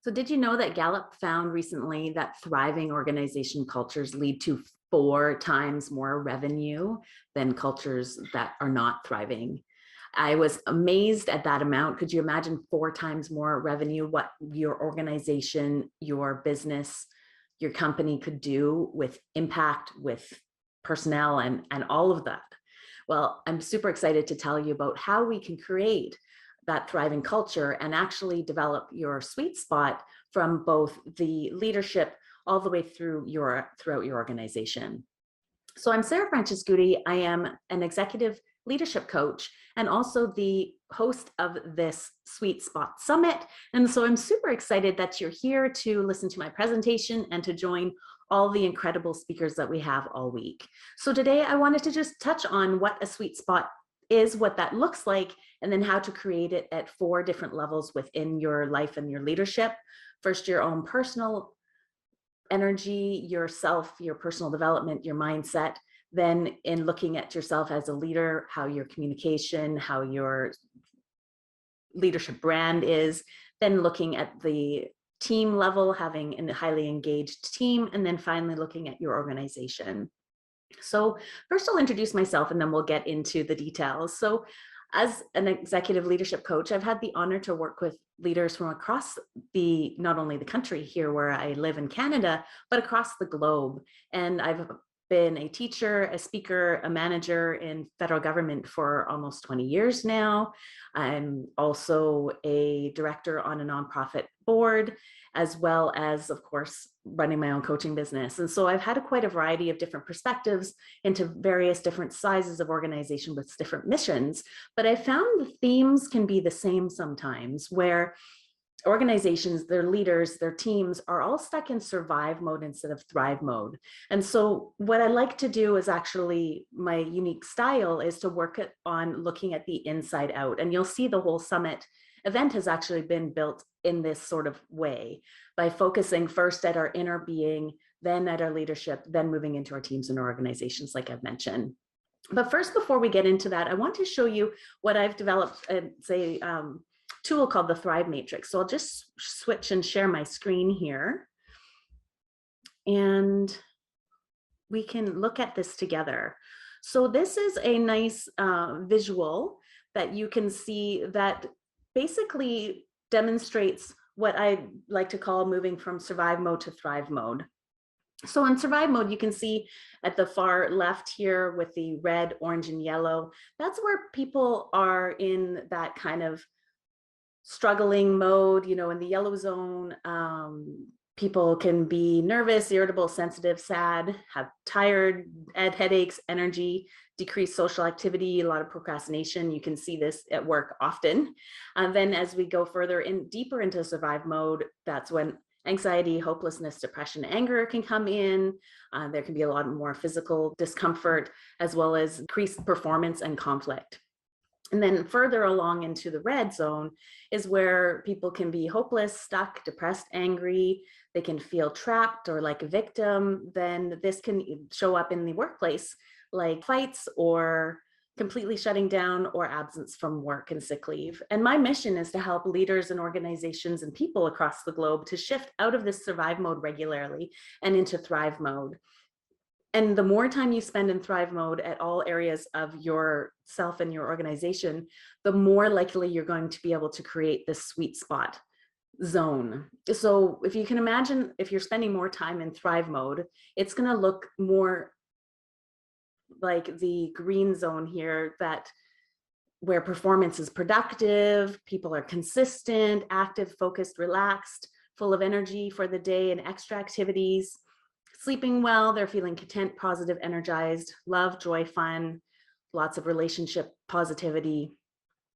So did you know that Gallup found recently that thriving organization cultures lead to 4 times more revenue than cultures that are not thriving? I was amazed at that amount. Could you imagine 4 times more revenue, what your organization, your business, your company could do with impact, with personnel, and all of that? Well, I'm super excited to tell you about how we can create that thriving culture and actually develop your sweet spot from both the leadership all the way throughout your organization. So I'm Sarah Francescutti. I am an executive leadership coach and also the host of this Sweet Spot Summit. And so I'm super excited that you're here to listen to my presentation and to join all the incredible speakers that we have all week. So today I wanted to just touch on what a sweet spot is, what that looks like, and then how to create it at 4 different levels within your life and your leadership. First, your own personal energy, yourself, your personal development, your mindset. Then in looking at yourself as a leader, how your communication, how your leadership brand is, then looking at the team level, having a highly engaged team, and then finally looking at your organization. So first I'll introduce myself and then we'll get into the details. So as an executive leadership coach, I've had the honor to work with leaders from across not only the country here where I live in Canada, but across the globe. And I've been a teacher, a speaker, a manager in federal government for almost 20 years now. I'm also a director on a nonprofit board, as well as, of course, running my own coaching business. And so I've had quite a variety of different perspectives into various different sizes of organization with different missions. But I found the themes can be the same sometimes, where organizations, their leaders, their teams are all stuck in survive mode instead of thrive mode. And so what I like to do is actually, my unique style is to work on looking at the inside out. And you'll see the whole summit event has actually been built in this sort of way, by focusing first at our inner being, then at our leadership, then moving into our teams and organizations, like I've mentioned. But first, before we get into that, I want to show you what I've developed. It's a tool called the Thrive Matrix. So I'll just switch and share my screen here. And we can look at this together. So this is a nice visual that you can see that basically demonstrates what I like to call moving from survive mode to thrive mode. So in survive mode, you can see at the far left here with the red, orange, and yellow, that's where people are in that kind of struggling mode. In the yellow zone, people can be nervous, irritable, sensitive, sad, have tired, headaches, energy, decreased social activity, a lot of procrastination. You can see this at work often. Then as we go further deeper into survive mode, that's when anxiety, hopelessness, depression, anger can come in. There can be a lot more physical discomfort, as well as increased performance and conflict. And then further along into the red zone is where people can be hopeless, stuck, depressed, angry. They can feel trapped or like a victim. Then this can show up in the workplace, like fights or completely shutting down or absence from work and sick leave. And my mission is to help leaders and organizations and people across the globe to shift out of this survive mode regularly and into thrive mode. And the more time you spend in thrive mode at all areas of yourself and your organization, the more likely you're going to be able to create this sweet spot zone. So if you can imagine, if you're spending more time in thrive mode, it's going to look more like the green zone here, where performance is productive, people are consistent, active, focused, relaxed, full of energy for the day and extra activities. Sleeping well, they're feeling content, positive, energized, love, joy, fun, lots of relationship positivity.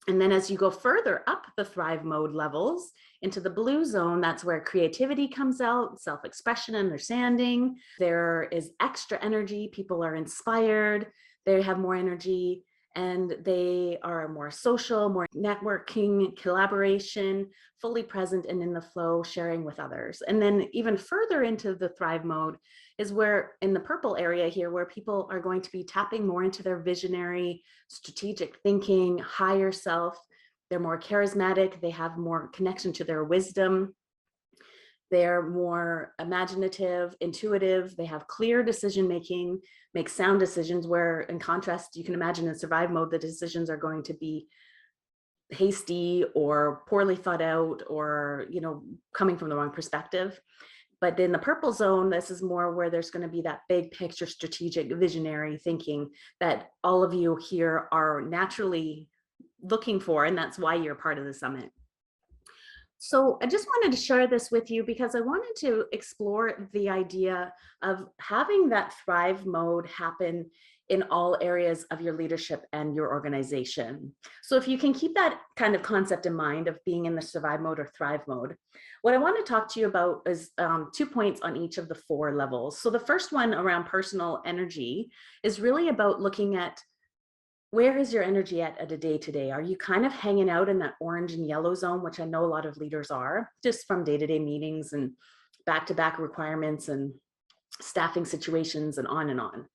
And then as you go further up the thrive mode levels into the blue zone, that's where creativity comes out, self-expression, understanding. There is extra energy. People are inspired. They have more energy, and they are more social, more networking, collaboration, fully present and in the flow, sharing with others. And then even further into the thrive mode is where, in the purple area here, where people are going to be tapping more into their visionary, strategic thinking, higher self. They're more charismatic. They have more connection to their wisdom. They're more imaginative, intuitive. They have clear decision making, make sound decisions, where in contrast, you can imagine in survive mode, the decisions are going to be hasty or poorly thought out, or, you know, coming from the wrong perspective. But in the purple zone, this is more where there's going to be that big picture, strategic, visionary thinking that all of you here are naturally looking for, and that's why you're part of the summit. So I just wanted to share this with you because I wanted to explore the idea of having that thrive mode happen in all areas of your leadership and your organization. So if you can keep that kind of concept in mind of being in the survive mode or thrive mode, what I want to talk to you about is 2 points on each of the 4 levels. So the first one around personal energy is really about looking at, where is your energy at a day-to-day? Are you kind of hanging out in that orange and yellow zone, which I know a lot of leaders are, just from day-to-day meetings and back-to-back requirements and staffing situations and on and on.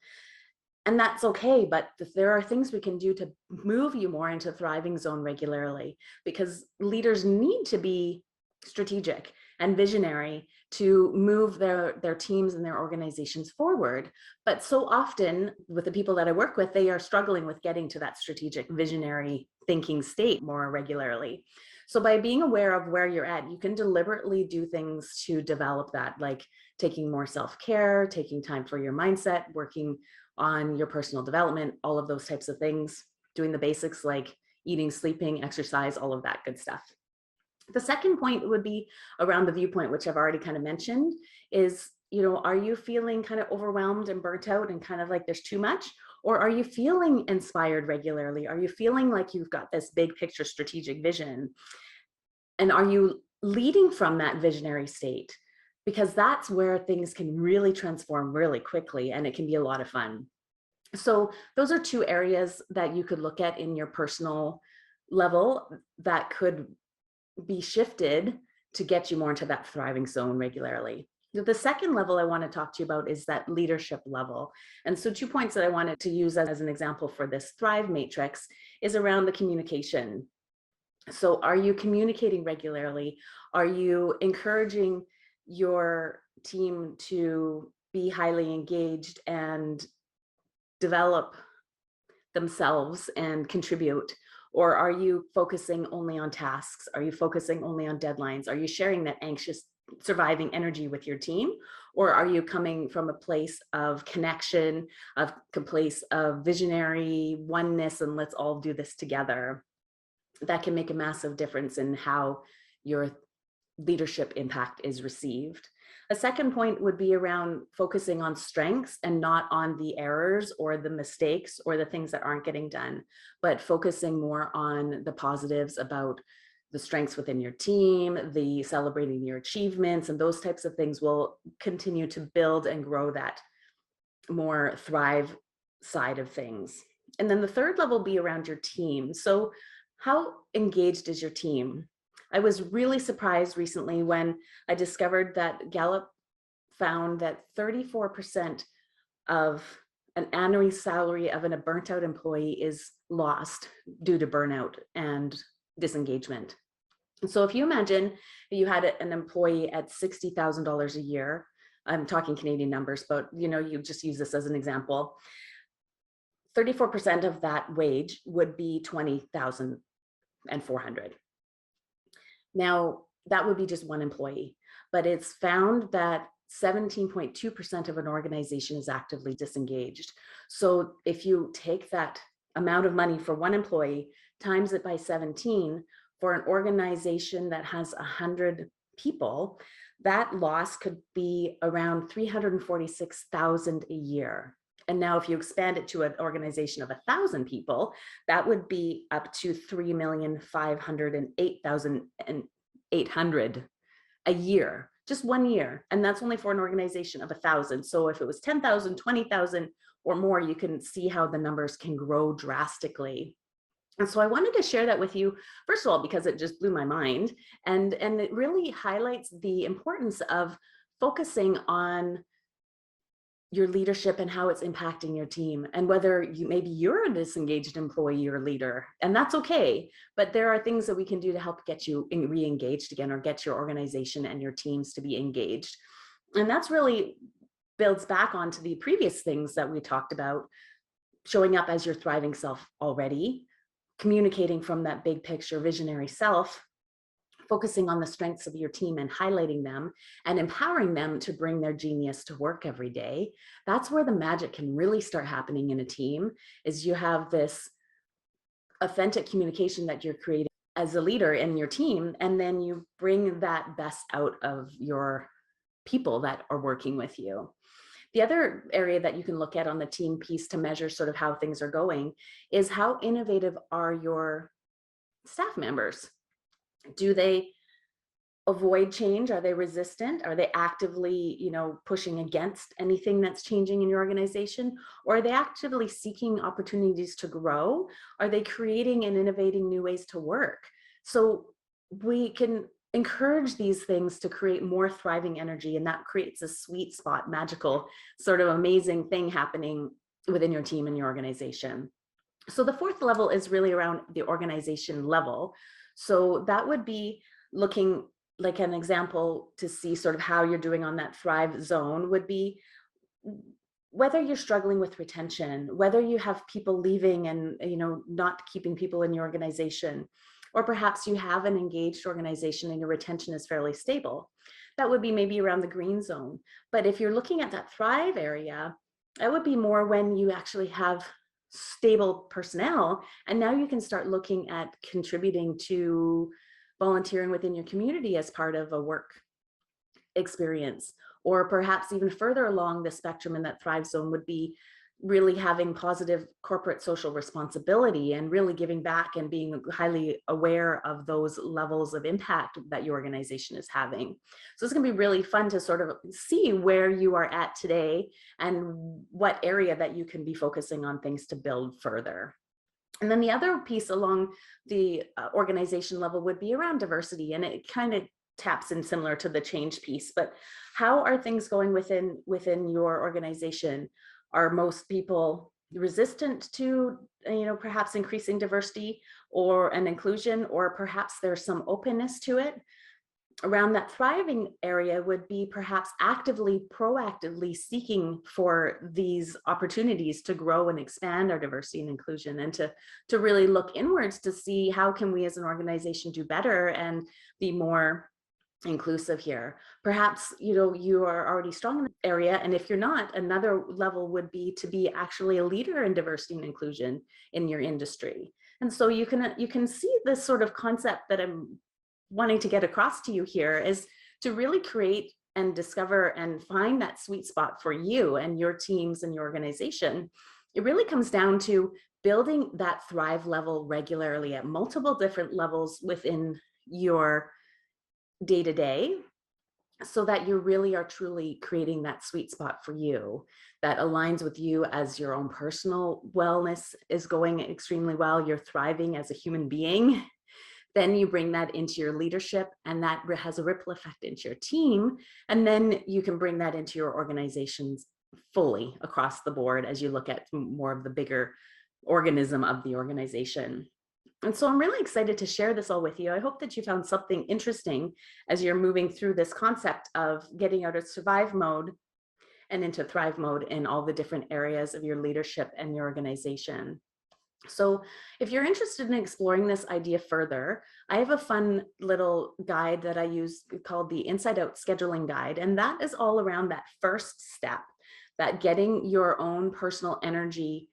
And that's okay, but there are things we can do to move you more into thriving zone regularly, because leaders need to be strategic and visionary to move their teams and their organizations forward. But so often with the people that I work with, they are struggling with getting to that strategic, visionary thinking state more regularly. So by being aware of where you're at, you can deliberately do things to develop that, like taking more self-care, taking time for your mindset, working on your personal development, all of those types of things, doing the basics like eating, sleeping, exercise, all of that good stuff. The second point would be around the viewpoint, which I've already kind of mentioned, is, you know, are you feeling kind of overwhelmed and burnt out and kind of like there's too much? Or are you feeling inspired regularly? Are you feeling like you've got this big picture strategic vision? And are you leading from that visionary state? Because that's where things can really transform really quickly, and it can be a lot of fun. So those are 2 areas that you could look at in your personal level that could be shifted to get you more into that thriving zone regularly. The second level I want to talk to you about is that leadership level. And so 2 points that I wanted to use as an example for this Thrive matrix is around the communication. So are you communicating regularly? Are you encouraging your team to be highly engaged and develop themselves and contribute? Or are you focusing only on tasks? Are you focusing only on deadlines? Are you sharing that anxious surviving energy with your team? Or are you coming from a place of connection, of a place of visionary oneness, and let's all do this together? That can make a massive difference in how your leadership impact is received. A second point would be around focusing on strengths and not on the errors or the mistakes or the things that aren't getting done, but focusing more on the positives about the strengths within your team, the celebrating your achievements, and those types of things will continue to build and grow that more thrive side of things. And then the third level will be around your team. So how engaged is your team? I was really surprised recently when I discovered that Gallup found that 34% of an annual salary of a burnt out employee is lost due to burnout and disengagement. And so if you imagine you had an employee at $60,000 a year, I'm talking Canadian numbers, but you know, you just use this as an example, 34% of that wage would be $20,400. Now, that would be just one employee, but it's found that 17.2% of an organization is actively disengaged. So if you take that amount of money for one employee, times it by 17, for an organization that has 100 people, that loss could be around $346,000 a year. And now if you expand it to an organization of 1,000 people, that would be up to $3,508,800 a year, just 1 year. And that's only for an organization of 1,000. So if it was 10,000, 20,000 or more, you can see how the numbers can grow drastically. And so I wanted to share that with you, first of all, because it just blew my mind. And it really highlights the importance of focusing on your leadership and how it's impacting your team, and whether maybe you're a disengaged employee or leader, and that's okay. But there are things that we can do to help get you re-engaged again, or get your organization and your teams to be engaged. And that's really builds back onto the previous things that we talked about: showing up as your thriving self already, communicating from that big picture visionary self, focusing on the strengths of your team and highlighting them and empowering them to bring their genius to work every day. That's where the magic can really start happening in a team, is you have this authentic communication that you're creating as a leader in your team, and then you bring that best out of your people that are working with you. The other area that you can look at on the team piece to measure sort of how things are going is how innovative are your staff members? Do they avoid change? Are they resistant? Are they actively, pushing against anything that's changing in your organization? Or are they actively seeking opportunities to grow? Are they creating and innovating new ways to work? So we can encourage these things to create more thriving energy, and that creates a sweet spot, magical, sort of amazing thing happening within your team and your organization. So the fourth level is really around the organization level. So that would be looking, like an example to see sort of how you're doing on that thrive zone would be whether you're struggling with retention, whether you have people leaving and not keeping people in your organization, or perhaps you have an engaged organization and your retention is fairly stable. That would be maybe around the green zone. But if you're looking at that thrive area, that would be more when you actually have stable personnel, and now you can start looking at contributing to volunteering within your community as part of a work experience. Or perhaps even further along the spectrum in that thrive zone would be really having positive corporate social responsibility and really giving back and being highly aware of those levels of impact that your organization is having. So it's going to be really fun to sort of see where you are at today and what area that you can be focusing on things to build further. And then the other piece along the organization level would be around diversity, and it kind of taps in similar to the change piece. But how are things going within your organization? Are most people resistant to perhaps increasing diversity or an inclusion, or perhaps there's some openness to it? Around that thriving area would be perhaps proactively seeking for these opportunities to grow and expand our diversity and inclusion, and to really look inwards to see how can we as an organization do better and be more inclusive here. Perhaps you are already strong in the area, and if you're not, another level would be to be actually a leader in diversity and inclusion in your industry. And so you can see this sort of concept that I'm wanting to get across to you here is to really create and discover and find that sweet spot for you and your teams and your organization. It really comes down to building that thrive level regularly at multiple different levels within your day-to-day, so that you really are truly creating that sweet spot for you that aligns with you as your own personal wellness is going extremely well, you're thriving as a human being. Then you bring that into your leadership, and that has a ripple effect into your team. And then you can bring that into your organizations fully across the board as you look at more of the bigger organism of the organization. And so I'm really excited to share this all with you. I hope that you found something interesting as you're moving through this concept of getting out of survive mode and into thrive mode in all the different areas of your leadership and your organization. So if you're interested in exploring this idea further, I have a fun little guide that I use called the Inside Out Scheduling Guide. And that is all around that first step, that getting your own personal energy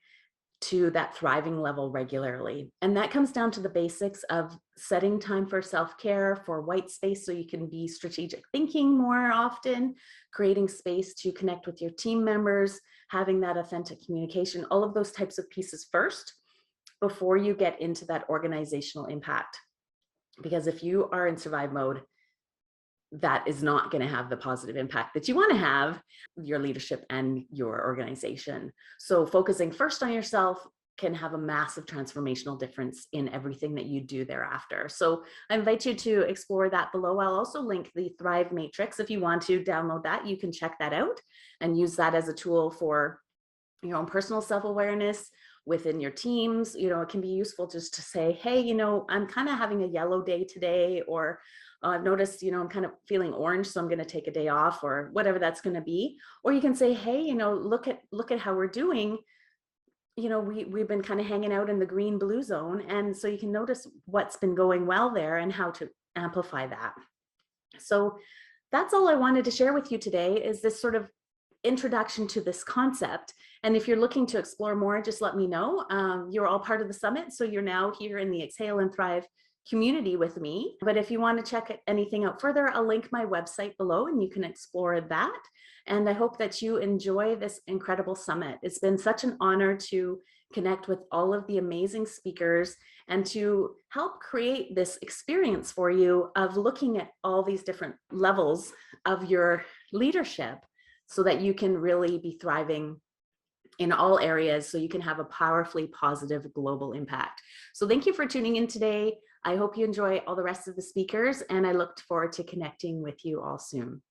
to that thriving level regularly. And that comes down to the basics of setting time for self-care, for white space so you can be strategic thinking more often, creating space to connect with your team members, having that authentic communication, all of those types of pieces first before you get into that organizational impact. Because if you are in survive mode, that is not going to have the positive impact that you want to have your leadership and your organization. So focusing first on yourself, can have a massive transformational difference in everything that you do thereafter. So I invite you to explore that below. I'll also link the Thrive Matrix. If you want to download that, you can check that out and use that as a tool for your own personal self-awareness within your teams. It can be useful just to say, hey, I'm kind of having a yellow day today, or I've noticed, I'm kind of feeling orange, so I'm going to take a day off, or whatever that's going to be. Or you can say, hey, look at how we're doing. We've been kind of hanging out in the green blue zone. And so you can notice what's been going well there and how to amplify that. So that's all I wanted to share with you today, is this sort of introduction to this concept. And if you're looking to explore more, just let me know. You're all part of the summit, so you're now here in the Exhale and Thrive community with me. But if you want to check anything out further, I'll link my website below and you can explore that. And I hope that you enjoy this incredible summit. It's been such an honor to connect with all of the amazing speakers and to help create this experience for you of looking at all these different levels of your leadership, so that you can really be thriving in all areas, so you can have a powerfully positive global impact. So thank you for tuning in today. I hope you enjoy all the rest of the speakers, and I look forward to connecting with you all soon.